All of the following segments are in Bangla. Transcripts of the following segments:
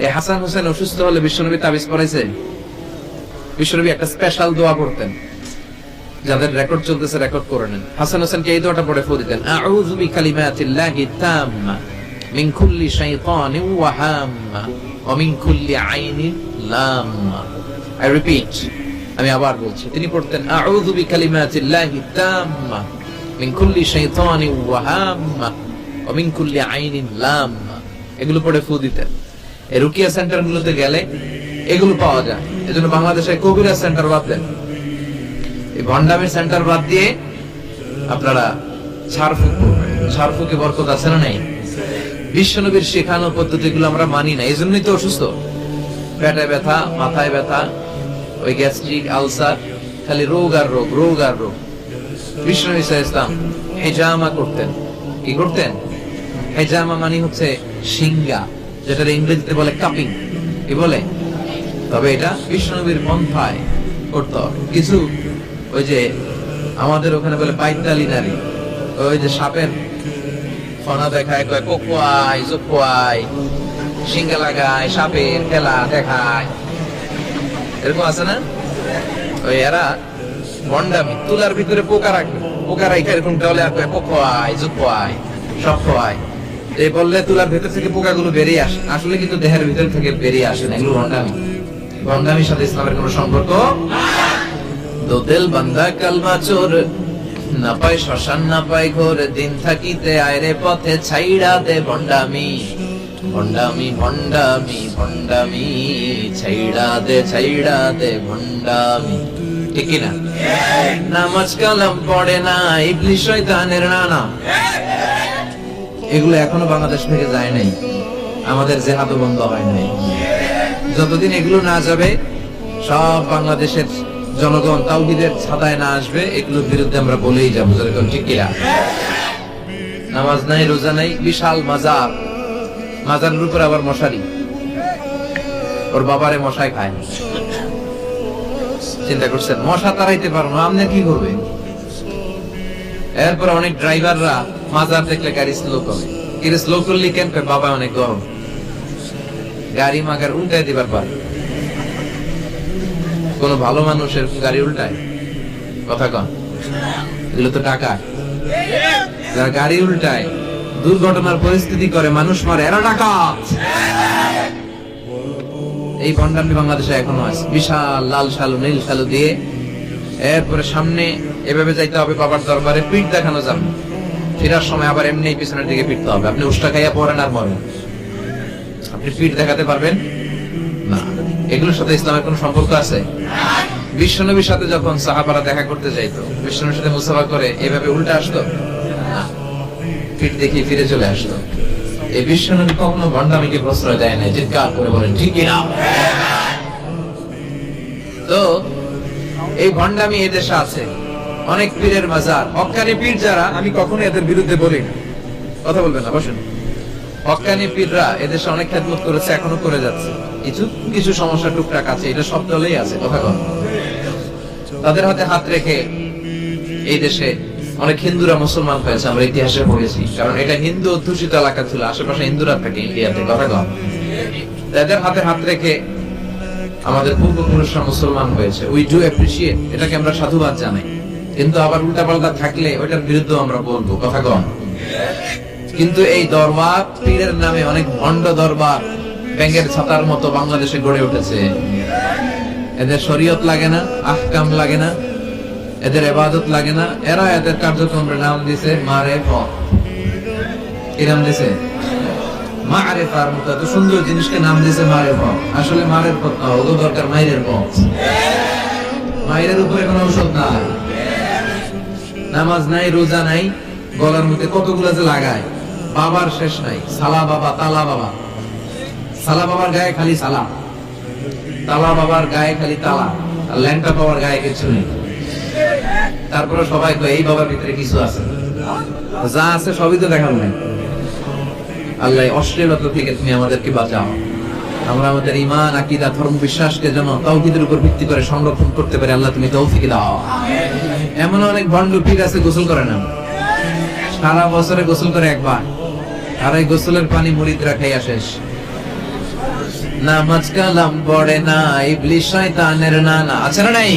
এই হাসান হোসেন অসুস্থ হলে বিশ্বনবী তাবিজ পড়াইছে। বিশ্বনবী একটা স্পেশাল দোয়া করতেন, যাদের রেকর্ড চলতেছে রেকর্ড করে নেন। হাসান হোসেনকে এই দোয়াটা পড়ে ফু দিতেন, আউযু বিকালিমাতিল্লাহি তাম্মা মিন কুল্লি শাইতানিন ওয়া হাম্মা ওয়া মিন কুল্লি আইনিন লাম্মা। আই রিপিট, আমি আবার বলছি। তিনি পড়তেন, আউযু বিকালিমাতিল্লাহি তাম্মা মিন কুল্লি শাইতানিন ওয়া হাম্মা ওয়া মিন কুল্লি আইনিন লাম্মা। এগুলো পড়ে ফু দিতেন। এই রুকিয়া সেন্টার গুলোতে গেলে এগুলো পাওয়া যায়। এজন্য বাংলাদেশে কবিরাজ সেন্টার বাদ দেন, এই ভন্ডামের সেন্টার বাদ দিয়ে আপনারা ঝাড়ফুঁক করবেন। ঝাড়ফুঁকে বরকত আছে না নাই? বিশ্বনবীর শেখানো পদ্ধতিগুলো আমরা মানি না, এই জন্যই তো অসুস্থ। পেটে ব্যথা, মাথায় ব্যথা, ওই গ্যাস্ট্রিক, আলসার, খালি রোগ আর রোগ, রোগ আর রোগ। বিশ্বনবী সাল্লাল্লাহু আলাইহি ওয়াসাল্লাম হেজামা করতেন। কি করতেন? হেজামা মানে হচ্ছে সিঙ্গা, যেটা ইংরেজিতে বলে কাপিং। কি বলে? তবে এটা বিশ্বনবীর পন্থায় করতে হবে। কিছু ওই যে আমাদের ওখানে বলে পাইতালি নারী, ওই যে সাপের ফনা দেখায়, কয় কোকোয়াই জোকোয়াই, সিঙ্গা লাগায়, সাপের খেলা দেখায়, এরকম আছে না? ওই এরা ভন্ডামি, তুলার ভিতরে পোকা রাখবে, পোকা রাখে এরকম ডলে আর কয় কোকোয়াই জোকোয়াই, সব খোয়াই। এই বললে তুলার ভেতর থেকে পোকাগুলো বেরিয়ে আসে, আসলে কিন্তু দেহের ভিতর থেকে বেরিয়ে আসে না। এগুলো ভন্ডামি। ভন্ডামির সাথে ইসলামের কোনো সম্পর্ক। দো দিল বান্দা কালমা চোর, না পাই শ্মশান না পাই ঘোর, দিন থাকিতে আয়রে পথে ছাইড়া দে ভন্ডামি। ভন্ডামি ভন্ডামি ভন্ডামি, ছাইড়া দে ভন্ডামি। ঠিক কিনা? নামাজ কালাম পড়ে না, ইবলিস শয়তানের নানা। এগুলো এখনো বাংলাদেশ থেকে যায় নাই, আমাদের জেহাদও বন্ধ হয় নাই। যতদিন এগুলো না যাবে, সব বাংলাদেশের জনগণ তাওহীদের ছাদায় না আসবে, এগুলোর বিরুদ্ধে আমরা বলেই যাবো। যেরকম ঠিক কিনা? নামাজ নাই, রোজা নাই, বিশাল মাজার, মাজারের উপর আবার মশারি, ওর বাবারে মশায় খায়। চিন্তা করছেন? মশা তাড়াইতে পারো না, আপনি কি করবে? এরপর অনেক ড্রাইভাররা মাজার দেখলে গাড়ি স্লো করে। কিন্তু স্লো করলে কেন? বাবা অনেক গরম, গাড়ি মাগার উল্টাই দিবার পারে। কোন ভালো মানুষের গাড়ি উল্টায়? কথা কন। এগুলো তো টাকা। যারা গাড়ি উল্টায়, দুর্ঘটনার পরিস্থিতি করে, মানুষ মারে, এরা টাকা। এই ভন্ডামি বাংলাদেশে এখনো আছে। বিশাল লাল শালু নীল শালু দিয়ে, এরপরে সামনে এভাবে যাইতে হবে বাবার দরবারে, পিঠ দেখানো যাবে। ফেরার সময় আবার এমনি পিছনের দিকে ফিরতে হবে। আপনি উষ্টা খাইয়া পড়েন আর মরেন, আপনি পিঠ দেখাতে পারবেন না। এগুলোর সাথে ইসলামের কোন সম্পর্ক আছে? বিশ্বনবীর সাথে যখন সাহাবারা দেখা করতে যাইতো, বিশ্বনবীর সাথে মুসাফা করে এভাবে উল্টা আসতো না, পিঠ দেখিয়ে ফিরে চলে আসতো। এই বিশ্বনবী কখনো ভন্ডামিকে প্রশ্রয় দেয় না। চিৎকার করে বলেন ঠিক কিনা? তো এই ভন্ডামি এদেশে আছে, অনেক পীরের মাজার, হক্কানি পীর যারা, আমি কখনো এদের বিরুদ্ধে বলি না, কথা বলবেন না, বসেন। হক্কানি পীররা এদেশে অনেক খেদমত করেছে, এখনো করে যাচ্ছে। কিছু কিছু সমস্যা টুকটাক আছে, এটা সব দলেই আছে, কথা কন। তাদের হাতে হাত রেখে এই দেশে অনেক হিন্দুরা মুসলমান হয়েছে, আমরা ইতিহাসে পড়েছি। কারণ এটা হিন্দু অধ্যুষিত এলাকা ছিল, আশেপাশে হিন্দুরা থাকে ইন্ডিয়াতে, কথা কন। তাদের হাতে হাত রেখে আমাদের পূর্বপুরুষরা মুসলমান হয়েছে। উই ডু অ্যাপ্রিশিয়েট, এটাকে আমরা সাধুবাদ জানাই। কিন্তু আবার উল্টা পাল্টা থাকলে ওইটার বিরুদ্ধে আমরা বলবো, কথা কন। কিন্তু এই দরবার পীরের নামে অনেক ভণ্ড দরবার ব্যাঙের ছাতার মতো বাংলাদেশে গড়ে উঠেছে। এদের শরীয়ত লাগে না, আহকাম লাগে না, এদের ইবাদত লাগে না। এরা এদের কার্যক্রমের নাম দিছে মারেফত। কি নাম দিছে? মারেফার মতো এত সুন্দর জিনিসকে নাম দিছে মারেফত। আসলে মারেফত না, ওগো দরকার মাইরের পথ। মাইরের উপরে কোনো ঔষধ নাই, নামাজ নাই, রোজা নাই, গলার মধ্যে কতগুলো যে লাগায়, বাবার শেষ নাই। সালা বাবা, তালা বাবা। সালা বাবার গায়ে খালি সালা, তালা বাবার গায়ে খালি তালা, আর ল্যাংটা বাবার গায়ে কিছু নেই। তারপরে সবাই তো এই বাবার ভিতরে কিছু আছে, যা আছে সবই তো দেখানো নাই। আল্লাহ অশ্লীলতা থেকে তুমি আমাদেরকে বাঁচাও। আমরা আমাদের ঈমান, আকীদা, ধর্ম, বিশ্বাসকে যেন তাওহীদের উপর ভিত্তি করে সংরক্ষণ করতে পারি। আল্লাহ তুমি তৌফিক দাও। এমন অনেক ভণ্ড পীর আছে গোসল করে না, সারা বছরে গোসল করে একবার, আর এই গোসলের পানি মুরিদরা খাইয়া শেষ। নামাজ কালাম পড়ে না, ইবলিস শয়তানের নানা। আছে না নাই?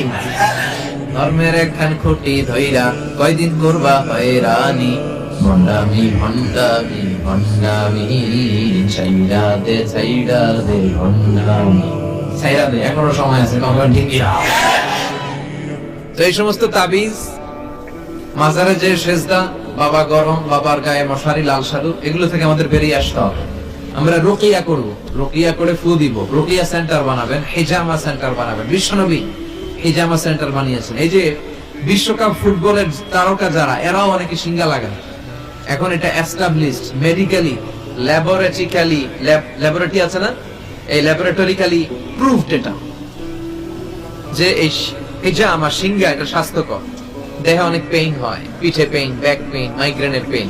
ধর্মের একখান খুঁটি ধইরা কয়দিন করবা হয়রানি, ভণ্ডামি ভণ্ডামি ভণ্ডামি, ছাইড়া দে ভণ্ডামি, ছাইড়া দে, এখনো সময় আছে। তো এই সমস্ত তাবিজ, মাজারে যে সেজদা, বাবা গরম, বাবার গায়ে মশারি, লাল শাড়ু, এগুলো থেকে আমাদের বেরিয়ে আসতে হবে। আমরা রুকিয়া করব, রুকিয়া করে ফু দিব, রুকিয়া সেন্টার বানাবেন, হিজামা সেন্টার বানাবেন। বিশ্বনবী হিজামা সেন্টার বানিয়েছেন। এই যে বিশ্বকাপ ফুটবলের তারকা যারা, এরাও অনেকে সিঙ্গা লাগান। এখন এটা এস্টাবলিশড মেডিকেলি, ল্যাবরেটরি আছে না, এই ল্যাবরেটরিক্যালি প্রুভড এটা, যে এই হিজামা সিঙ্গা এটা স্বাস্থ্যকর। দেহে অনেক পেইন হয়, পিঠে পেইন, ব্যাক পেইন, মাইগ্রেনের পেইন,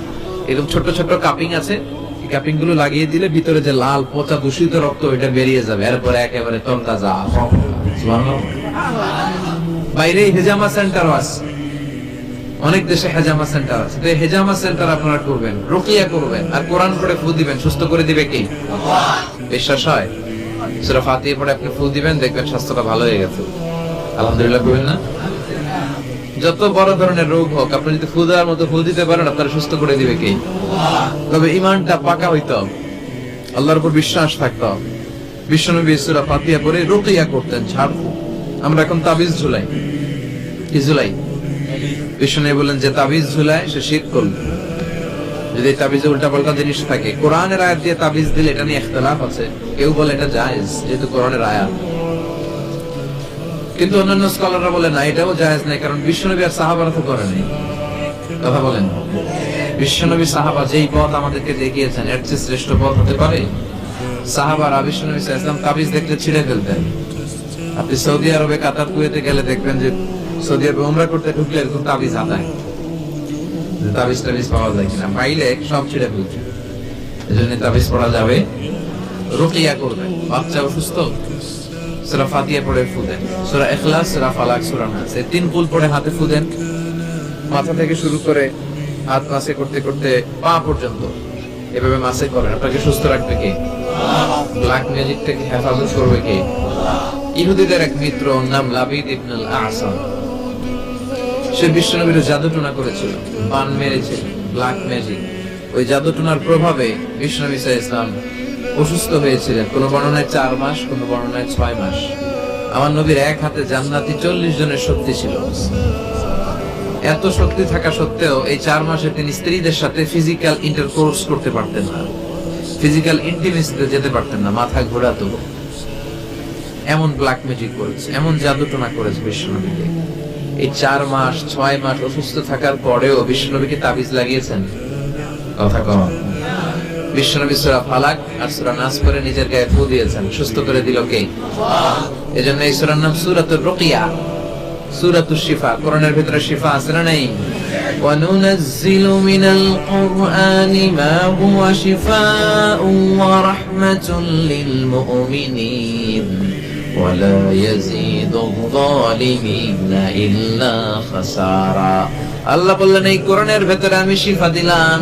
এরকম ছোট ছোট কাপিং আছে, এই কাপিং গুলো লাগিয়ে দিলে ভিতরে যে লাল পচা দূষিত রক্ত ওইটা বেরিয়ে যাবে, এরপরে একেবারে তরতাজা। বাইরে হেজামা সেন্টার আছে, অনেক দেশে হেজামা সেন্টার আছে। হেজামা সেন্টার আপনারা করবেন, রুকিয়া করবেন, আর কোরআন পড়ে ফু দিবেন। সুস্থ করে দিবে কে? বিশ্বাস হয়? সূরা ফাতিহা পড়ে আপনি ফু দিবেন, দেখবেন স্বাস্থ্যটা ভালো হয়ে গেছে। আলহামদুলিল্লাহ করবেন না? যত বড় ধরনের রোগ হোক, আপনি যদি ফু দেওয়ার মতো ফু দিতে পারেন, আপনারা সুস্থ করে দিবে কে? তবে ইমানটা পাকা হইতে হবে, আল্লাহর উপর বিশ্বাস থাকতে হবে। বিশ্বনবী সূরা ফাতিহা পড়ে রুকিয়া করতেন, ঝাড়ফুঁক। আমরা এখন তাবিজ ঝুলাই, কি ঝুলাই? বিশ্বনবী বলেন যে তাবিজ ঝুলায় সে শিরক করল। যদি তাবিজে উল্টাপাল্টা জিনিস থাকে, কোরআনের আয়াত দিয়ে তাবিজ দিলে এটা নিয়ে ইখতিলাফ আছে। কেউ বলে এটা জায়েজ, যেহেতু কোরআনের আয়াত। কিন্তু অন্যান্য স্কলাররা বলে না, এটাও জায়েজ নাই, কারণ বিশ্বনবী আর সাহাবারা তো করে নাই। কথা বলেন, বিশ্বনবী সাহাবা যেই পথ আমাদেরকে দেখিয়েছেন, এর চেয়ে শ্রেষ্ঠ পথ হতে পারে? সাহাবারা বিশ্বনবী সাল্লাল্লাহু আলাইহি ওয়াসাল্লাম তাবিজ দেখলে ছিঁড়ে ফেলতেন। আপনি সৌদি আরবে, কাতার, কুয়েতে গেলে দেখবেন যে সৌদি আরবে উমরা করতে ঢুকলে এরকম তাবিজ হাতায়, তাবিজ টাবিজ পাওয়া যায় কিনা, পাইলে সব ছিঁড়ে ফেলছে। এজন্য তাবিজ পড়া যাবে, রুকিয়া করবে। বাচ্চা অসুস্থ, সূরা ফাতিহা পড়ে ফু দেন, সূরা ইখলাস, সূরা ফালাক, সূরা নাস, এই তিন কুল পড়ে হাতে ফু দেন। মাথা থেকে শুরু করে হাত মাসে করতে করতে পা পর্যন্ত এভাবে মাসে করেন। আপনাকে সুস্থ রাখবে কে? ব্ল্যাক ম্যাজিক থেকে হেফাজত করবে কে? ইহুদিদের এক মিত্র, নাম লাবিদ ইবনুল আসাম, সে বিশ্বনবীর জাদুটোনা করেছিল, বান মেরেছিল, ব্ল্যাক ম্যাজিক। ওই জাদুটোনার প্রভাবে বিশ্বনবী সাল্লাল্লাহু আলাইহি ওয়াসাল্লাম অসুস্থ হয়েছিলেন। কোন বর্ণনায় 4 মাস, কোন বর্ণনায় 6 মাস। আমার নবীর এক হাতে জান্নাতি 40 জনের শক্তি ছিল। এত শক্তি থাকা সত্ত্বেও এই 4 মাসে তিনি স্ত্রীদের সাথে ফিজিক্যাল ইন্টারকোর্স করতে পারতেন না, ফিজিক্যাল ইন্টিমেসিতে যেতে পারতেন না, মাথা ঘোরাতো। এমন ব্ল্যাক ম্যাজিক করেছে, এমন জাদুটোনা করেছে বিশ্বনবীকে। এই 4 মাস 6 মাস অসুস্থ থাকার পরেও বিশ্বনবীকে তাবিজ লাগিয়েছেন। কথা কম। বিশ্বনবী সূরা ফালাক আর সূরা নাস পড়ে নিজের গায়ে ফু দিয়েছেন, সুস্থ করে দিল কে? এজন্য এই সূরার নাম সূরাতুর রুকিয়া, সূরাতুশ শিফা। কোরআনের ভিতরে শিফা আছে না নাই? ওয়া নুনাজ্জিলু মিনাল কুরআনি মা হুয়া শিফাউন ওয়া রাহমাতুল লিল মুমিনিন ওয়া লা ইয়াজিদুয যালিমিনা ইল্লা খাসারা। আল্লাহ বললেন, এই কোরআনের ভিতরে আমি শিফা দিলাম।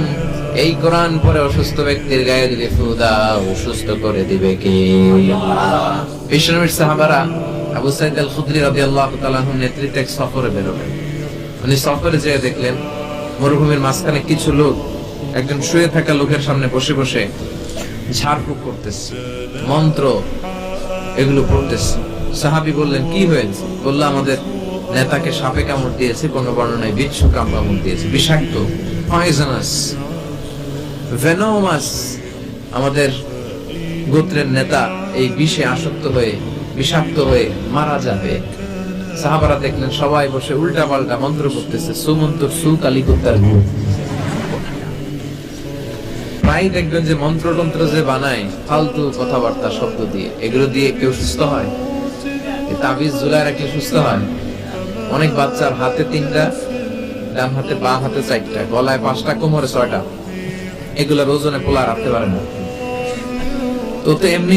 এই কোরআন পড়ে অসুস্থ ব্যক্তির গায়ে যদি ফু দাও, সুস্থ করে দিবে কে? বিশ্বনবীর সাহাবারা আবু সাঈদ আল খুদরি রাদিয়াল্লাহু তাআলা আনহু নেতৃত্বে এক সফরে বেরোলেন। উনি সফরে যেয়ে দেখলেন মরুভূমির মাঝখানে কিছু লোক একজন শুয়ে থাকা লোকের সামনে বসে বসে ঝাড়ফুঁক করতেছে, মন্ত্র এগুলো পড়তেছে। সাহাবী বললেন, কি হয়েছে? বলল, আমাদের নেতাকে সাপে কামড় দিয়েছে, কোন বর্ণনায় বিচ্ছু কামড় দিয়েছে, বিষাক্ত, পয়জনাস, ভেনোমাস। আমাদের গোত্রের নেতা এই বিষে আসক্ত হয়ে, বিষাক্ত হয়ে মারা যাবে। সাহাবারা দেখলেন সবাই বসে উল্টা পাল্টা মন্ত্র করতেছে, সুমন্ত্র, সুকালি কুত্তার গ্রুপ। প্রায় দেখবেন যে মন্ত্রতন্ত্র যে বানায় ফালতু কথাবার্তা শব্দ দিয়ে, এগুলো দিয়ে কেউ সুস্থ হয়? তাবিজ ঝুলায় রাখলে সুস্থ হয়? অনেক বাচ্চার হাতে 3টা, ডান হাতে, বাঁ হাতে 4টা, গলায় 5টা, কোমরে 6টা। এগুলা ওজনে পোলা রাখতে পারে না। তো এমনি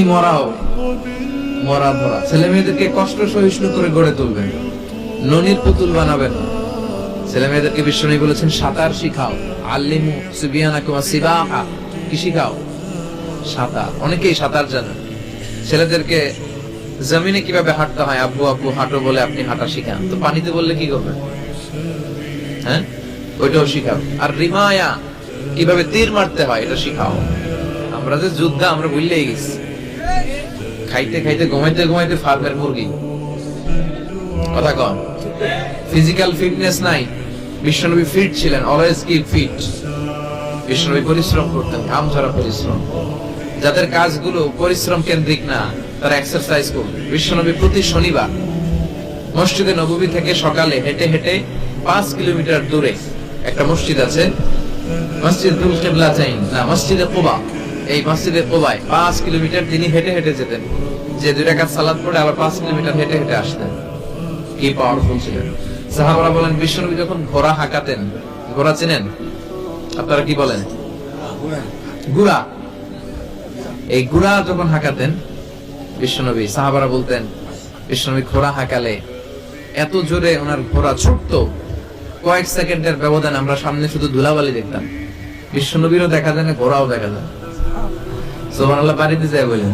মরা ধরা। ছেলে মেয়েদেরকে কষ্ট সহিষ্ণু করে গড়ে তুলবেন, ননির পুতুল বানাবেন। ছেলে মেয়েদেরকে বিশ্বনবী বলেছেন, সাঁতার শিখাও, আল্লিমু সুবিয়ানাকুম আসিবাহা। কি শিখাও? সাঁতার। অনেকেই সাঁতার জানে, ছেলেদেরকে জমিনে কিভাবে হাঁটতে হয়, আব্বু আব্বু হাঁটো বলে আপনি হাঁটা শিখান, তো পানিতে বললে কি করবেন? হ্যাঁ, ওইটাও শিখাও। আর রিমায়া কিভাবে তীর মারতে হয় এটা শিখাও। আমরা যে যোদ্ধা আমরা ভুললেই গেছি, খাইতে খাইতে ঘুমাইতে ঘুমাইতে ফার্মের মুরগি। কথা কন, ফিজিক্যাল ফিটনেস নাই। বিশ্বনবী ফিট ছিলেন, অলওয়েজ কিপ ফিট। বিশ্বনবী পরিশ্রম করতেন, ঘাম ঝরা পরিশ্রম। যাদের কাজগুলো পরিশ্রম কেন্দ্রিক না, তারা এক্সারসাইজ করবে। বিশ্বনবী প্রতি শনিবার মসজিদে নববী থেকে সকালে হেঁটে হেঁটে 5 কিলোমিটার দূরে একটা মসজিদ আছে, মসজিদুল কিবলাতাইন না মসজিদে কুবা। এই মসজিদে কুবায় 5 কিলোমিটার তিনি হেঁটে হেঁটে যেতেন, যে 2 রাকাত সালাত পড়ে আবার 5 কিলোমিটার হেঁটে হেঁটে আসতেন। কি পাওয়ারফুল ছিলেন। সাহাবারা বলেন বিশ্বনবী যখন ঘোড়া হাঁকাতেন, ঘোড়া চেনেন আপনারা, কি বলেন? ঘোড়া। এই ঘোড়া যখন হাঁকাতেন বিশ্বনবী, সাহাবারা বলতেন বিশ্বনবী ঘোড়া হাঁকালে এত জোরে ওনার ঘোড়া ছুটতো, কয়েক সেকেন্ডের ব্যবধান আমরা সামনে শুধু ধুলাবালি দেখতাম। বিশ্বনবীরও দেখা যায় না, ঘোড়াও দেখা যায়। সুবহানাল্লাহ বাড়িতে যায় বলেন,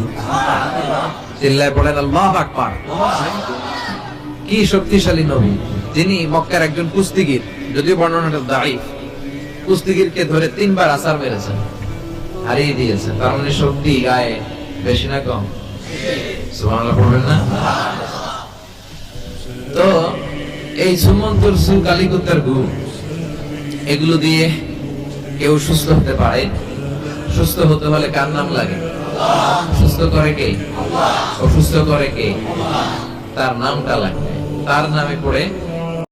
চিল্লায় পড়েন আল্লাহু আকবার। কি শক্তিশালী নবী, যিনি মক্কার একজন কুস্তিগির, যদিও বর্ণনাটা দাঈফ, কুস্তিগিরকে ধরে 3 বার আছাড় মেরেছেন, হারিয়ে দিয়েছেন। তার মানে শক্তি গায়ে বেশি না কম? সুবহানাল্লাহ পড়বেন না? তো এই সুমন্তর সু কালিকুত্তার গু, এগুলো দিয়ে কেউ সুস্থ হতে পারে। সুস্থ হতে হলে কার নাম লাগে? সুস্থ করে কে? অসুস্থ করে কে? তার নামটা লাগবে। তার নামে পড়ে